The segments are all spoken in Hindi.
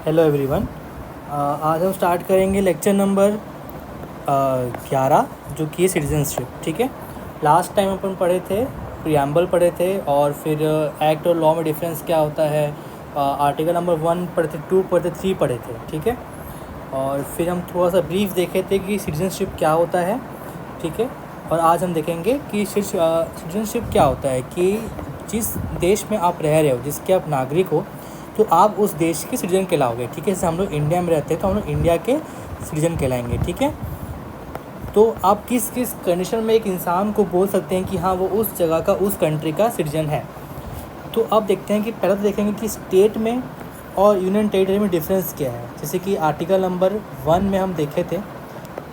Hello everyone. आज हम स्टार्ट करेंगे लेक्चर नंबर 11 जो कि है सिटीजनशिप। ठीक है, लास्ट टाइम अपन पढ़े थे, प्रियम्बल पढ़े थे और फिर एक्ट और लॉ में डिफरेंस क्या होता है, आर्टिकल नंबर 1 पढ़े थे, 2 पढ़े थे, 3 पढ़े थे। ठीक है, और फिर हम थोड़ा सा ब्रीफ देखे थे कि सिटीजनशिप क्या होता है। ठीक है, और आज हम देखेंगे कि सिटीजनशिप क्या होता है कि जिस देश में आप रह रहे हो, जिसके आप नागरिक हो, तो आप उस देश के सिटीजन कहलाओगे। ठीक है, जैसे हम लोग इंडिया में रहते हैं तो हम लोग इंडिया के सिटीजन कहलाएंगे। ठीक है, तो आप किस किस कंडीशन में एक इंसान को बोल सकते हैं कि हाँ वो उस जगह का, उस कंट्री का सिटीजन है। तो अब देखते हैं कि पहले तो देखेंगे कि स्टेट में और यूनियन टेरिटरी में डिफरेंस क्या है। जैसे कि आर्टिकल नंबर 1 में हम देखे थे,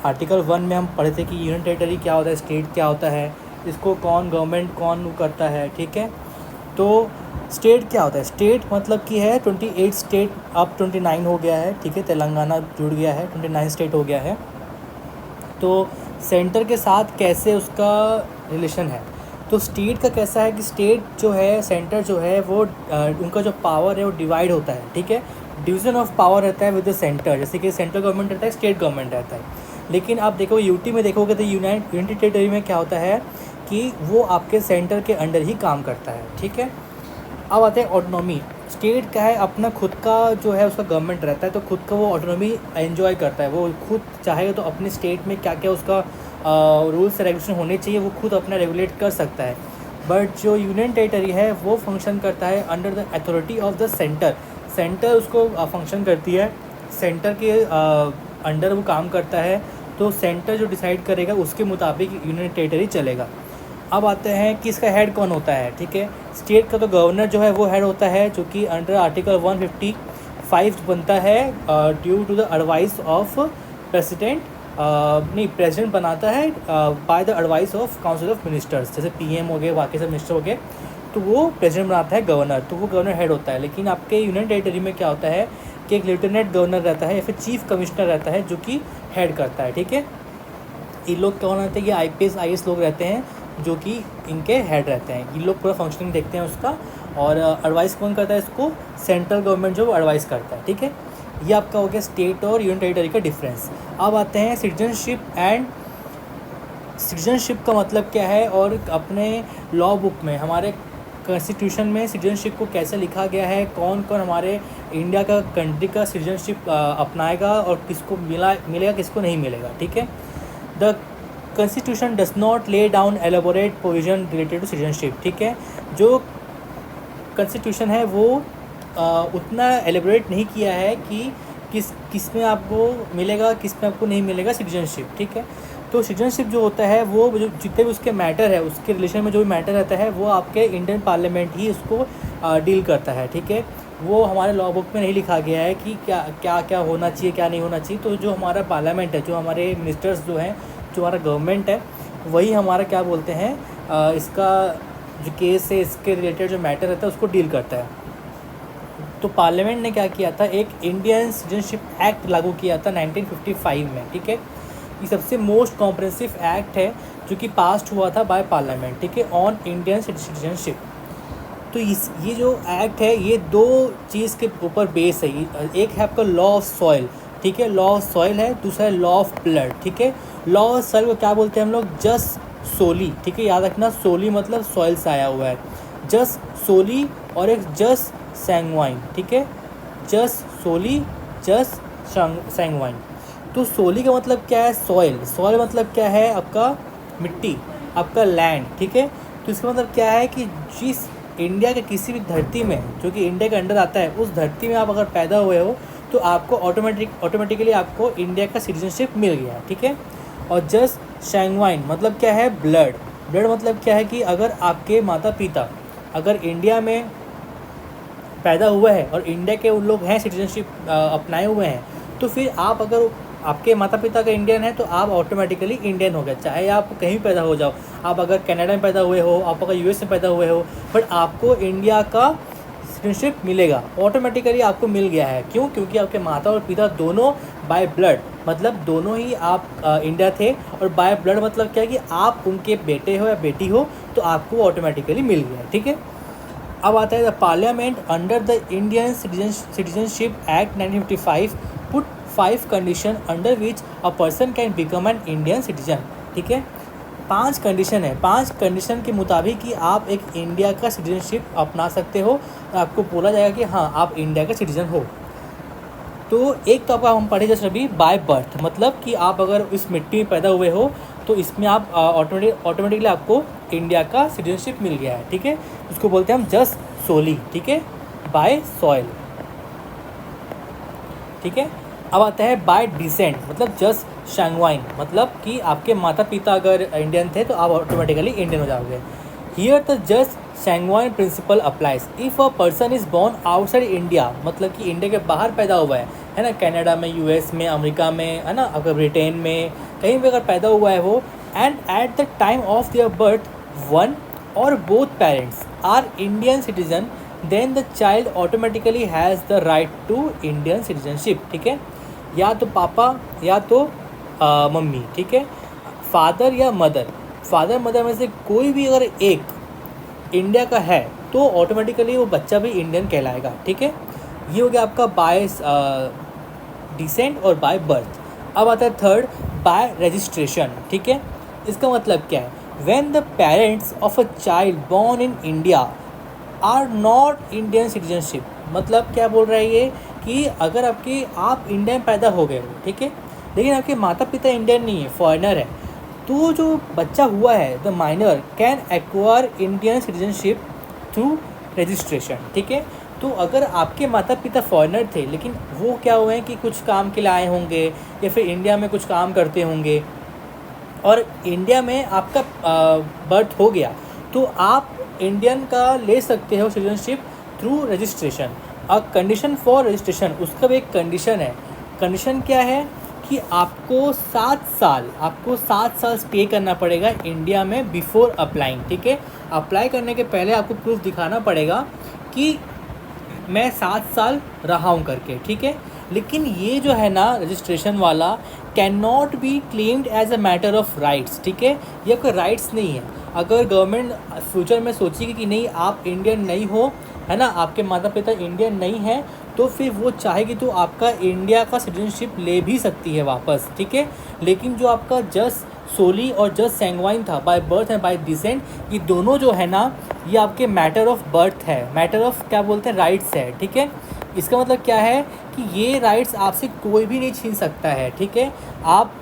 आर्टिकल 1 में हम पढ़े थे कि यूनियन टेरिटरी क्या होता है, स्टेट क्या होता है, इसको कौन गवर्नमेंट कौन करता है। ठीक है, तो स्टेट क्या होता है, स्टेट मतलब कि है 28 स्टेट, अब 29 हो गया है। ठीक है, तेलंगाना जुड़ गया है, 29 स्टेट हो गया है। तो सेंटर के साथ कैसे उसका रिलेशन है, तो स्टेट का कैसा है कि स्टेट जो है, सेंटर जो है वो उनका जो पावर है वो डिवाइड होता है। ठीक है, डिवीज़न ऑफ पावर रहता है विद द सेंटर, जैसे कि सेंट्रल गवर्नमेंट रहता है, स्टेट गवर्नमेंट रहता है। लेकिन आप देखो यूटी में देखोगे तो यूनाइटेड टेरिटरी में क्या होता है कि वो आपके सेंटर के अंडर ही काम करता है। ठीक है, अब आते हैं ऑटोनॉमी। स्टेट का है अपना खुद का जो है उसका गवर्नमेंट रहता है, तो खुद का वो ऑटोनॉमी एंजॉय करता है। वो खुद चाहे तो अपने स्टेट में क्या क्या उसका रूल्स रेगुलेशन होने चाहिए वो खुद अपना रेगुलेट कर सकता है। बट जो यूनियन टेरिटरी है वो फंक्शन करता है under the authority of the centre. Centre उसको फंक्शन करती है, सेंटर के अंडर वो काम करता है। तो सेंटर जो डिसाइड करेगा उसके मुताबिक यूनियन टेरिटरी चलेगा। अब आते हैं कि इसका हेड कौन होता है। ठीक है, स्टेट का तो गवर्नर जो है वो हेड होता है, जो कि अंडर आर्टिकल 155 बनता है due to the advice of president. नहीं, प्रेसिडेंट बनाता है by the advice of council of ministers, जैसे पीएम हो गए, बाकी सब मिनिस्टर हो गए, तो वो प्रेसिडेंट बनाता है गवर्नर, तो वो गवर्नर हेड होता है। लेकिन आपके यूनियन टेरिटरी में क्या होता है कि एक लेफ्टिनेंट गवर्नर रहता है या फिर चीफ कमिश्नर रहता है जो कि हेड करता है। ठीक है, ये लोग कौन रहते हैं, ये IPS IAS लोग रहते हैं जो कि इनके हेड रहते हैं। ये लोग पूरा फंक्शनिंग देखते हैं उसका, और एडवाइस कौन करता है इसको, सेंट्रल गवर्नमेंट जो एडवाइस करता है। ठीक है, ये आपका हो गया स्टेट और यूनियन टेरिटरी का डिफरेंस। अब आते हैं सिटीजनशिप एंड सिटीजनशिप का मतलब क्या है, और अपने लॉ बुक में, हमारे कॉन्स्टिट्यूशन में सिटीजनशिप को कैसे लिखा गया है, कौन कौन हमारे इंडिया का कंट्री का सिटीजनशिप अपनाएगा और किसको मिलेगा किसको नहीं मिलेगा। ठीक है, the Constitution does not lay down elaborate provision related to citizenship। ठीक है, जो कॉन्स्टिट्यूशन है वो उतना एलेबोरेट नहीं किया है कि किस में आपको मिलेगा, किस में आपको नहीं मिलेगा सिटीजनशिप। ठीक है, तो सिटीजनशिप जो होता है वो जो जितने भी उसके मैटर है, उसके रिलेशन में जो भी मैटर रहता है वो आपके इंडियन पार्लियामेंट ही उसको डील करता है। ठीक है, वो हमारे लॉ बुक में नहीं लिखा गया है कि क्या क्या क्या होना चाहिए, क्या नहीं होना चाहिए। तो जो हमारा पार्लियामेंट है, जो हमारे मिनिस्टर्स जो हैं, जो हमारा गवर्नमेंट है, वही हमारा क्या बोलते हैं इसका जो केस है, इसके रिलेटेड जो मैटर रहता है उसको डील करता है। तो पार्लियामेंट ने क्या किया था, एक इंडियन सिटीजनशिप एक्ट लागू किया था 1955 में। ठीक है, ये सबसे मोस्ट कॉम्प्रिहेंसिव एक्ट है जो कि पास्ड हुआ था बाय पार्लियामेंट। ठीक है, ऑन इंडियन सिटीजनशिप। तो ये जो एक्ट है ये दो चीज़ के ऊपर बेस है। एक है आपका लॉ ऑफ सॉइल। ठीक है, लॉ ऑफ सॉइल है, दूसरा है लॉ ऑफ ब्लड। ठीक है, लॉ ऑफ सॉइल को क्या बोलते हैं हम लोग, जस सोली। ठीक है, याद रखना, सोली मतलब सॉइल से आया हुआ है, जस सोली, और एक जस सैंगवाइन। ठीक है, जस सोली, जस सैंगवाइन। तो सोली का मतलब क्या है, सॉइल। सॉइल मतलब क्या है, आपका मिट्टी, आपका लैंड। ठीक है, तो इसका मतलब क्या है कि जिस इंडिया के किसी भी धरती में जो कि इंडिया के अंडर आता है, उस धरती में आप अगर पैदा हुए हो तो आपको ऑटोमेटिकली आपको इंडिया का सिटीजनशिप मिल गया। ठीक है, और जस्ट सैंगवाइन मतलब क्या है, ब्लड। ब्लड मतलब क्या है कि अगर आपके माता पिता अगर इंडिया में पैदा हुआ है और इंडिया के उन लोग हैं, सिटीजनशिप अपनाए हुए हैं, तो फिर आप अगर आपके माता पिता का इंडियन है तो आप ऑटोमेटिकली इंडियन हो गए, चाहे आप कहीं पैदा हो जाओ। आप अगर कनाडा में पैदा हुए हो, आप अगर US में पैदा हुए हो, बट आपको इंडिया का सिटीजनशिप मिलेगा, ऑटोमेटिकली आपको मिल गया है। क्यों? क्योंकि आपके माता और पिता दोनों बाय ब्लड, मतलब दोनों ही आप इंडिया थे, और बाय ब्लड मतलब क्या है कि आप उनके बेटे हो या बेटी हो, तो आपको ऑटोमेटिकली मिल गया। ठीक है, अब आता है the parliament under the Indian citizenship act 1955 put 5 condition under which a person can become an Indian citizen. ठीक है, 5 कंडीशन है, 5 कंडीशन के मुताबिक ही आप एक इंडिया का सिटीजनशिप अपना सकते हो और आपको बोला जाएगा कि हाँ आप इंडिया का सिटीजन हो। तो एक तो आपका हम पढ़े जैसे अभी बाय बर्थ, मतलब कि आप अगर इस मिट्टी में पैदा हुए हो तो इसमें आप ऑटोमेटिकली आपको इंडिया का सिटीजनशिप मिल गया है। ठीक है, उसको बोलते हैं हम जस्ट सोली। ठीक है, बाय सॉइल। ठीक है, अब आता है बाय डिसेंट, मतलब जस्ट शैंगवाइन, मतलब कि आपके माता पिता अगर इंडियन थे तो आप ऑटोमेटिकली इंडियन हो जाओगे। Here the just sanguine principle applies if a person is born outside India, मतलब कि इंडिया के बाहर पैदा हुआ है ना, कनाडा में, यूएस में, अमेरिका में, है ना, अगर ब्रिटेन में कहीं भी अगर पैदा हुआ है वो, and at the time of their birth one or both parents are Indian citizen, then the child automatically has the right to Indian citizenship. ठीक है, या तो पापा या तो मम्मी। ठीक है, फादर या मदर, फादर मदर में से कोई भी अगर एक इंडिया का है तो ऑटोमेटिकली वो बच्चा भी इंडियन कहलाएगा। ठीक है, ये हो गया आपका बाय डिसेंट और बाय बर्थ। अब आता है थर्ड, बाय रजिस्ट्रेशन। ठीक है, इसका मतलब क्या है, when the parents of a child born in India are not Indian citizenship, मतलब क्या बोल रहा है ये कि अगर आप इंडिया में पैदा हो गए हो, ठीक है, लेकिन आपके माता पिता इंडियन नहीं है, फॉरेनर है, तो जो बच्चा हुआ है the minor can acquire Indian citizenship through registration. ठीक है, तो अगर आपके माता पिता फॉरेनर थे लेकिन वो क्या हुए हैं कि कुछ काम के लिए आए होंगे या फिर इंडिया में कुछ काम करते होंगे और इंडिया में आपका बर्थ हो गया, तो आप इंडियन का ले सकते हो citizenship through registration. A condition for registration, उसका भी एक कंडीशन है। कंडीशन क्या है कि आपको 7 साल स्टे करना पड़ेगा इंडिया में बिफोर अप्लाइंग। ठीक है, अप्लाई करने के पहले आपको प्रूफ दिखाना पड़ेगा कि मैं 7 साल रहा हूँ करके। ठीक है, लेकिन ये जो है ना रजिस्ट्रेशन वाला can not be claimed as a matter of rights. ठीक है, ये कोई राइट्स नहीं है। अगर गवर्नमेंट फ्यूचर में सोचेगी कि नहीं आप इंडियन नहीं हो, है ना, आपके माता पिता इंडियन नहीं हैं, तो फिर वो चाहेगी तो आपका इंडिया का सिटीजनशिप ले भी सकती है वापस। ठीक है, लेकिन जो आपका just solely or just sanguine था, by birth and bye decent, ये दोनों जो है ना ये आपके मैटर ऑफ बर्थ है, मैटर ऑफ क्या बोलते हैं राइट्स है। ठीक है, इसका मतलब क्या है कि ये राइट्स आपसे कोई भी नहीं छीन सकता है। ठीक है, आप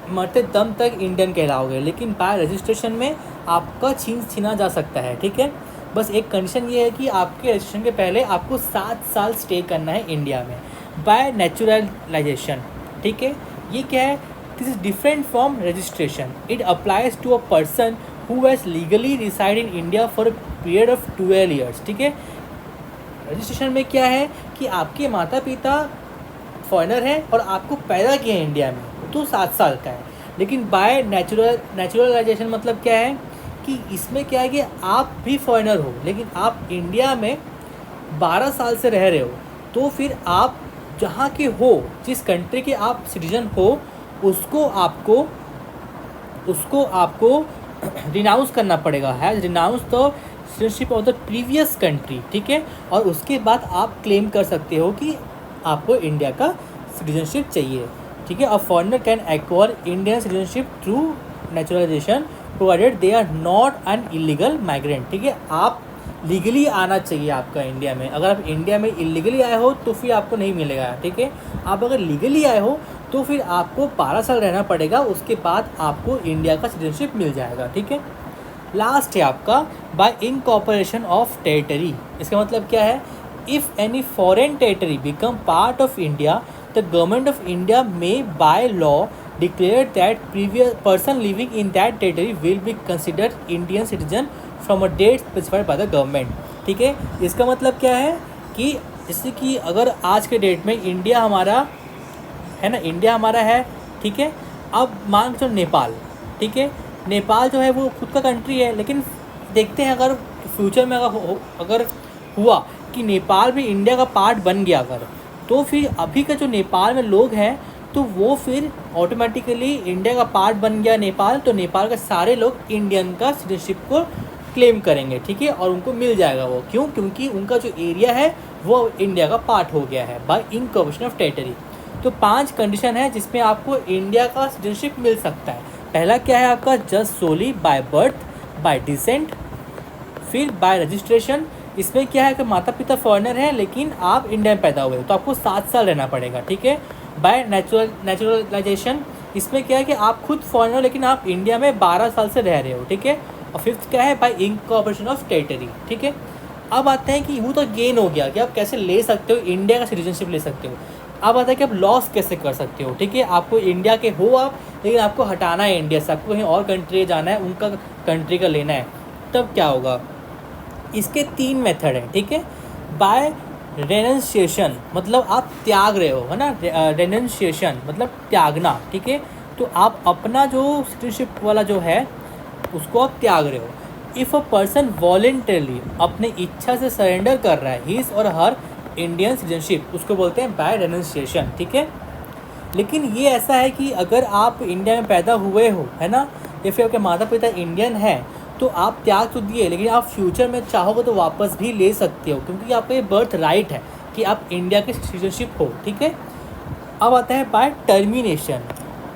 मरते दम तक इंडियन कहलाओगे, लेकिन बाय रजिस्ट्रेशन में आपका छीना जा सकता है। ठीक है, बस एक कंडीशन ये है कि आपके रजिस्ट्रेशन के पहले आपको 7 साल स्टे करना है इंडिया में बाय नेचुरलाइजेशन। ठीक है, ये क्या है, this is different from registration, it applies to a person who has legally reside in India for a period of 12 years. ठीक है, रजिस्ट्रेशन में क्या है कि आपके माता पिता फॉरेनर हैं और आपको पैदा किया है इंडिया में तो 7 साल का है, लेकिन बाय नेचुरलाइजेशन मतलब क्या है कि इसमें क्या है कि आप भी फॉरेनर हो लेकिन आप इंडिया में 12 साल से रह रहे हो, तो फिर आप जहाँ के हो, जिस कंट्री के आप सिटीजन हो, उसको आपको रिनाउंस करना पड़ेगा, has renounce the citizenship of the previous country. ठीक है, और उसके बाद आप क्लेम कर सकते हो कि आपको इंडिया का सिटीजनशिप चाहिए। ठीक है, a foreigner can acquire Indian citizenship through naturalisation provided they are not an illegal migrant. ठीक है, आप लीगली आना चाहिए आपका इंडिया में, अगर आप इंडिया में इलीगली आए हो तो फिर आपको नहीं मिलेगा। ठीक है, आप अगर लीगली आए हो तो फिर आपको 12 साल रहना पड़ेगा, उसके बाद आपको इंडिया का सिटीजनशिप मिल जाएगा। ठीक है, लास्ट है आपका बाय इनकॉर्पोरेशन ऑफ टेरिटरी। इसका मतलब क्या है, if any foreign territory become part of India, the government of India may by law declared that previous person living in that territory will be considered Indian citizen from a date specified by the government। ठीक है, इसका मतलब क्या है कि जैसे कि अगर आज के डेट में इंडिया हमारा है ना, इंडिया हमारा है, ठीक है, अब मान चलो नेपाल, ठीक है, नेपाल जो है वो खुद का कंट्री है, लेकिन देखते हैं अगर फ्यूचर में अगर हुआ कि नेपाल भी इंडिया का पार्ट बन गया अगर, तो फिर अभी का जो नेपाल में लोग हैं तो वो फिर ऑटोमेटिकली इंडिया का पार्ट बन गया नेपाल, तो नेपाल के सारे लोग इंडियन का सिटीजनशिप को क्लेम करेंगे, ठीक है, और उनको मिल जाएगा वो। क्यों? क्योंकि उनका जो एरिया है वो इंडिया का पार्ट हो गया है बाय इनकॉर्पोरेशन ऑफ टेरिटरी। तो 5 कंडीशन है जिसमें आपको इंडिया का सिटीजनशिप मिल सकता है। पहला क्या है आपका? Just solely by birth, by descent, फिर बाय रजिस्ट्रेशन। इसमें क्या है कि माता पिता फॉरेनर हैं लेकिन आप इंडिया में पैदा हुए तो आपको 7 साल रहना पड़ेगा, ठीक है। बाय नेचुरलाइजेशन, इसमें क्या है कि आप खुद फॉरेनर हो लेकिन आप इंडिया में 12 साल से रह रहे हो, ठीक है। और फिफ्थ क्या है? बाय इनकॉर्पोरेशन ऑफ टेरिटरी, ठीक है। अब आते हैं कि वो तो गेन हो गया कि आप कैसे ले सकते हो इंडिया का सिटीजनशिप ले सकते हो। अब आता है कि आप लॉस कैसे कर सकते हो, ठीक है। आपको इंडिया के हो आप, लेकिन आपको हटाना है इंडिया से, आपको कहीं और कंट्री जाना है, उनका कंट्री का लेना है, तब क्या होगा? इसके 3 मेथड हैं, ठीक है। बाय रेनन्सिएशन, मतलब आप त्याग रहे हो, है ना। रेनन्सिएशन मतलब त्यागना, ठीक है। तो आप अपना जो सिटीजनशिप वाला जो है उसको आप त्याग रहे हो। इफ़ अ पर्सन वॉलेंटरली, अपने इच्छा से सरेंडर कर रहा है हिज और हर इंडियन सिटीजनशिप, उसको बोलते हैं बाय रेनन्सिएशन, ठीक है। लेकिन ये ऐसा है कि अगर आप इंडिया में पैदा हुए हो, है ना, या फिर आपके माता पिता इंडियन हैं, तो आप त्याग तो दिए, लेकिन आप फ्यूचर में चाहोगे तो वापस भी ले सकते हो, क्योंकि आपका ये बर्थ राइट है कि आप इंडिया के सिटीजनशिप हो, ठीक है। अब आता है by termination.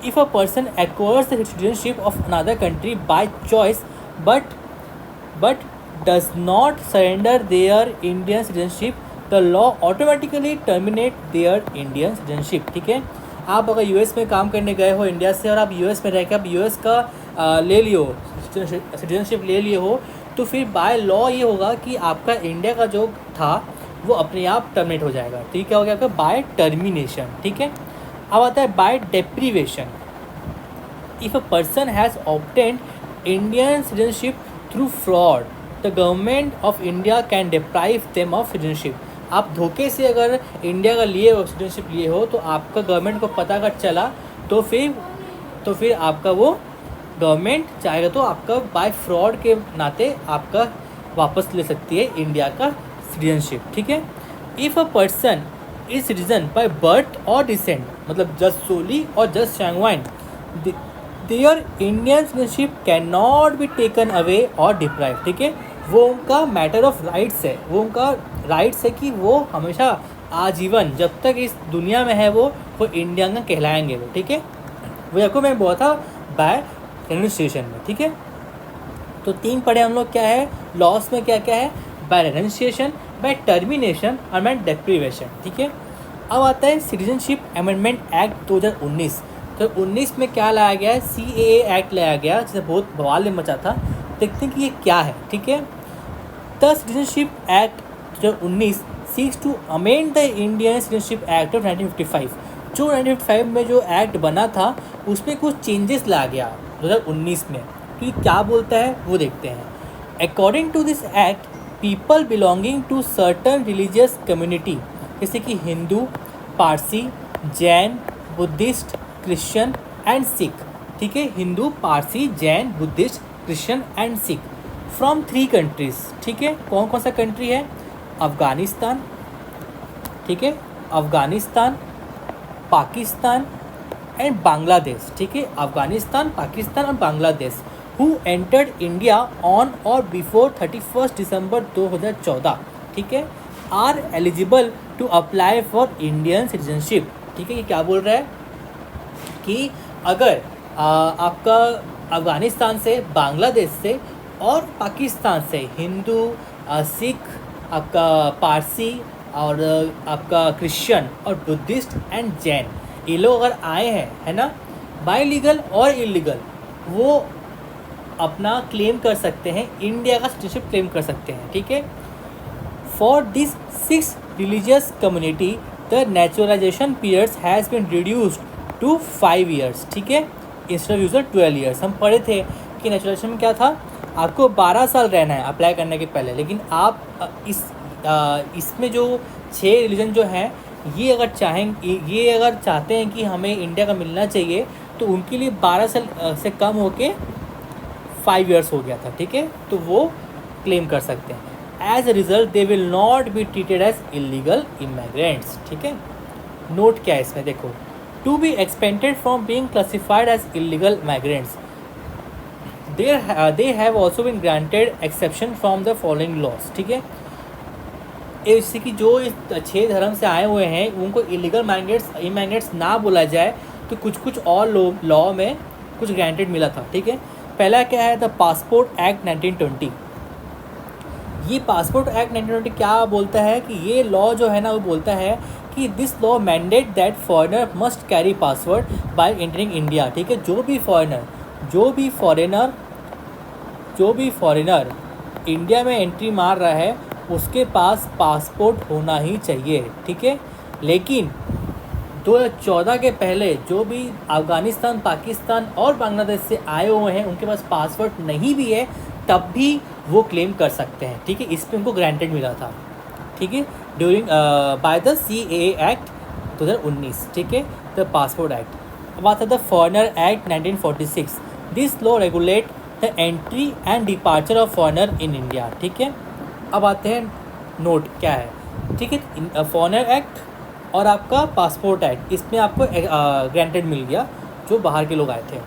If a person acquires the citizenship of another country by choice but does not surrender their Indian citizenship, the law automatically terminate their Indian citizenship, ठीक है। आप अगर यूएस में काम करने गए हो इंडिया से और आप यूएस में रह के आप यूएस का ले लियो सिटीजनशिप ले लिए हो, तो फिर बाय लॉ ये होगा कि आपका इंडिया का जो था वो अपने आप टर्मिनेट हो जाएगा, ठीक है। हो गया आपका बाय टर्मिनेशन, ठीक है। अब आता है by deprivation. If a person has obtained Indian citizenship through fraud, the government of India can deprive them of citizenship. आप धोखे से अगर इंडिया का लिए हो, सिटीजनशिप लिए हो, तो आपका गवर्नमेंट को पता अगर चला तो फिर आपका वो गवर्नमेंट चाहेगा तो आपका बाय फ्रॉड के नाते आपका वापस ले सकती है इंडिया का सिटीजनशिप, ठीक है। If a person is citizen by birth or descent, मतलब just solely or just sanguine, their Indian citizenship can not be taken away or deprive, ठीक है। वो उनका मैटर ऑफ राइट्स है, वो उनका राइट्स है कि वो हमेशा आजीवन जब तक इस दुनिया में है वो इंडिया का कहलाएंगे वो, ठीक है। वो आपको मैं बोला था बाय रेनन्सिएशन में, ठीक है। तो 3 पढ़े हम लोग। क्या है लॉस में? क्या क्या है? बाय रेनन्सिएशन, बाय टर्मिनेशन और बाय डेप्रीवेशन, ठीक है। अब आता है सिटीजनशिप अमेंडमेंट एक्ट 2019। तो 19 में क्या लाया गया है? CAA एक्ट लाया गया, जिसे बहुत बवाल मचा था। देखते हैं कि ये क्या है, ठीक है। The citizenship act 2019 seeks to amend the Indian citizenship act of 1955। जो 1955 में जो एक्ट बना था उसमें कुछ चेंजेस लाया गया 2019 में। तो ये क्या बोलता है वो देखते हैं। According to this act, people belonging to certain religious community, जैसे कि Hindu, Parsi, Jain, Buddhist, Christian and Sikh, ठीक है। Hindu, Parsi, Jain, Buddhist, Christian and Sikh from 3 countries, ठीक है। कौन कौन सा कंट्री है? अफ़गानिस्तान, ठीक है, अफ़गानिस्तान, पाकिस्तान एंड बांग्लादेश, ठीक है। अफ़गानिस्तान, पाकिस्तान और Bangladesh who entered India on or before 31 December 2014, ठीक है, are eligible to apply for Indian citizenship, ठीक है। ये क्या बोल रहा है कि अगर आपका अफ़गानिस्तान से, बांग्लादेश से और पाकिस्तान से हिंदू, सिख, आपका पारसी और आपका क्रिश्चियन और बुद्धिस्ट एंड जैन, ये लोग अगर आए हैं, है ना, बाय लीगल और इलीगल, वो अपना क्लेम कर सकते हैं, इंडिया का सिटीजनशिप क्लेम कर सकते हैं, ठीक है। For this 6 religious community the naturalisation periods has been reduced to 5 years, ठीक है, इंस्टेड ऑफ यूजर 12 years। हम पढ़े थे कि नेचुरलाइजेशन में क्या था, आपको 12 साल रहना है अप्लाई करने के पहले, लेकिन आप इसमें जो 6 रिलीजन जो हैं ये अगर चाहते हैं कि हमें इंडिया का मिलना चाहिए, तो उनके लिए 12 साल से कम होके 5 years हो गया था, ठीक है। तो वो क्लेम कर सकते हैं। As a result they will not be treated as illegal immigrants, ठीक है। नोट क्या है इसमें देखो, to be exempted from being classified as illegal migrants, they have also been granted exception from the following laws, ठीक है। इससे कि जो इस 6 धर्म से आए हुए हैं उनको इलीगल इमाइग्रेंट्स ना बोला जाए, तो कुछ कुछ और लॉ में कुछ ग्रांटेड मिला था, ठीक है। पहला क्या है, द पासपोर्ट एक्ट 1920। ये पासपोर्ट एक्ट 1920 क्या बोलता है कि ये लॉ जो है ना वो बोलता है कि this law mandate that foreigner must carry password bye entering India, ठीक है। जो भी फॉरेनर इंडिया में एंट्री मार रहा है उसके पास पासपोर्ट होना ही चाहिए, ठीक है। लेकिन 2014 के पहले जो भी अफ़गानिस्तान, पाकिस्तान और बांग्लादेश से आए हुए हैं उनके पास पासपोर्ट नहीं भी है तब भी वो क्लेम कर सकते हैं, ठीक है। इस पर उनको ग्रांटेड मिला था, ठीक है, during by the CAA act 2019, ठीक है, द पासपोर्ट एक्ट। अब आता है the foreigner act 1946। This law regulate the entry and departure of foreigner in India, ठीक है। अब आते हैं नोट क्या है, ठीक है। फॉरेनर एक्ट और आपका पासपोर्ट एक्ट, इसमें आपको ग्रांटेड मिल गया जो बाहर के लोग आए थे।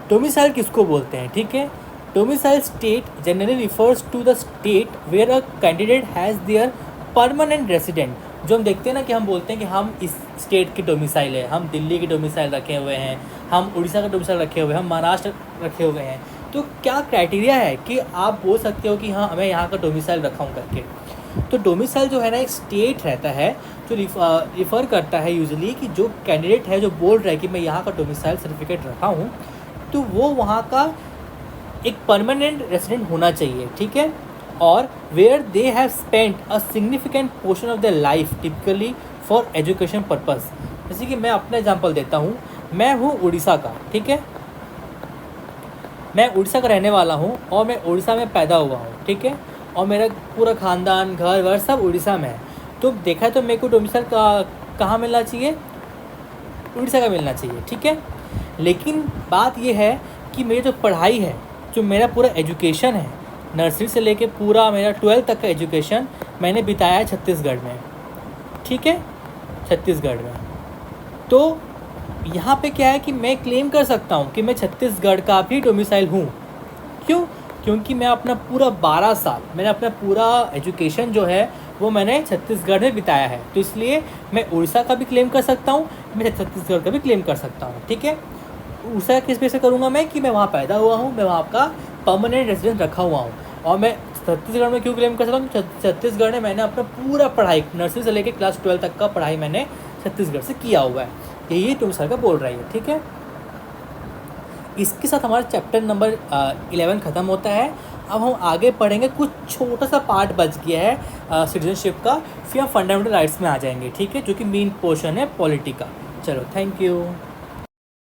डोमिसाइल किसको बोलते हैं, ठीक है। Domicile state generally refers to the state where a candidate has their permanent resident. जो हम देखते हैं ना कि हम बोलते हैं कि हम इस स्टेट के डोमिसाइल है, हम दिल्ली के डोमिसाइल रखे हुए हैं, हम उड़ीसा का डोमिसाइल रखे हुए हैं, हम महाराष्ट्र रखे हुए हैं। तो क्या क्राइटेरिया है कि आप बोल सकते हो कि हाँ मैं यहाँ का डोमिसाइल रखा हूँ करके। तो डोमिसाइल जो है ना एक स्टेट रहता है जो रिफ़र करता है यूजुअली कि जो कैंडिडेट है जो बोल रहा है कि मैं यहाँ का डोमिसाइल सर्टिफिकेट रखा हूँ तो वो वहाँ का एक परमानेंट रेसिडेंट होना चाहिए, ठीक है। और where they have spent a significant portion of their life typically for education purpose. जैसे कि मैं अपना एग्जांपल देता हूँ, मैं हूँ उड़ीसा का, ठीक है। मैं उड़ीसा का रहने वाला हूँ और मैं उड़ीसा में पैदा हुआ हूँ, ठीक है। और मेरा पूरा ख़ानदान, घर वर सब उड़ीसा में है। तो देखा तो मेरे को डोमिसाइल कहाँ मिलना चाहिए, उड़ीसा का मिलना चाहिए, ठीक है। लेकिन बात ये है कि मेरी जो पढ़ाई है, जो मेरा पूरा एजुकेशन है, नर्सरी से लेके पूरा मेरा 12th तक का एजुकेशन मैंने बिताया है छत्तीसगढ़ में, ठीक है, छत्तीसगढ़ में। तो यहाँ पे क्या है कि मैं क्लेम कर सकता हूँ कि मैं छत्तीसगढ़ का भी डोमिसाइल हूँ। क्यों? क्योंकि मैं अपना पूरा 12 साल, मैंने अपना पूरा एजुकेशन जो है वो मैंने छत्तीसगढ़ में बिताया है। तो इसलिए मैं उड़ीसा का भी क्लेम कर सकता हूँ, मैं छत्तीसगढ़ का भी क्लेम कर सकता हूँ, ठीक है। उड़ीसा किस बेस पे करूँगा मैं कि मैं वहाँ पैदा हुआ हूँ, मैं वहाँ का परमानेंट रेजिडेंट रखा हुआ हूँ। और मैं छत्तीसगढ़ में क्यों क्लेम कर सकता हूँ? छत्तीसगढ़ में मैंने अपना पूरा पढ़ाई नर्सरी से लेकर क्लास 12 तक का पढ़ाई मैंने छत्तीसगढ़ से किया हुआ है। यही डोमिसाइल का बोल रही है, ठीक है। इसके साथ हमारा चैप्टर नंबर 11 ख़त्म होता है। अब हम आगे पढ़ेंगे, कुछ छोटा सा पार्ट बच गया है सिटीजनशिप का, फिर हम फंडामेंटल राइट्स में आ जाएंगे, ठीक है, जो कि मेन पोर्शन है पॉलिटी का। चलो, थैंक यू।